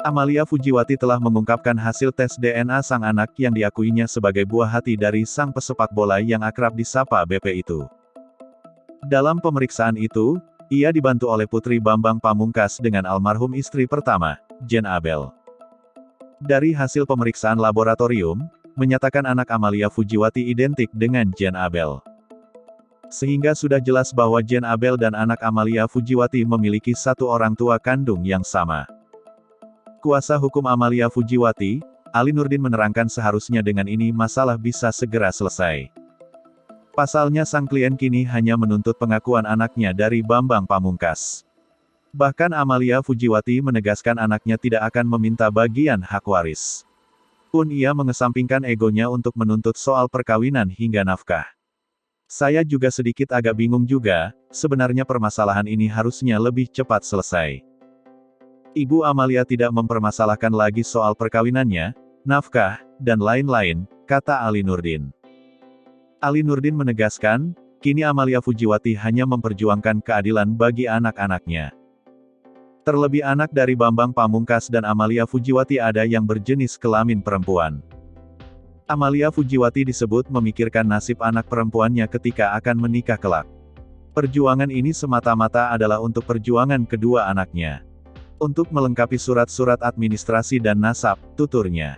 Amalia Fujiwati telah mengungkapkan hasil tes DNA sang anak yang diakuinya sebagai buah hati dari sang pesepak bola yang akrab disapa BP itu. Dalam pemeriksaan itu, ia dibantu oleh Putri Bambang Pamungkas dengan almarhum istri pertama, Jane Abel. Dari hasil pemeriksaan laboratorium, menyatakan anak Amalia Fujiwati identik dengan Jane Abel. Sehingga sudah jelas bahwa Jane Abel dan anak Amalia Fujiwati memiliki satu orang tua kandung yang sama. Kuasa hukum Amalia Fujiwati, Ali Nurdin menerangkan seharusnya dengan ini masalah bisa segera selesai. Pasalnya sang klien kini hanya menuntut pengakuan anaknya dari Bambang Pamungkas. Bahkan Amalia Fujiwati menegaskan anaknya tidak akan meminta bagian hak waris. Pun ia mengesampingkan egonya untuk menuntut soal perkawinan hingga nafkah. Saya juga sedikit agak bingung juga, sebenarnya permasalahan ini harusnya lebih cepat selesai. Ibu Amalia tidak mempermasalahkan lagi soal perkawinannya, nafkah, dan lain-lain, kata Ali Nurdin. Ali Nurdin menegaskan, kini Amalia Fujiwati hanya memperjuangkan keadilan bagi anak-anaknya. Terlebih anak dari Bambang Pamungkas dan Amalia Fujiwati ada yang berjenis kelamin perempuan. Amalia Fujiwati disebut memikirkan nasib anak perempuannya ketika akan menikah kelak. Perjuangan ini semata-mata adalah untuk perjuangan kedua anaknya. Untuk melengkapi surat-surat administrasi dan nasab, tuturnya.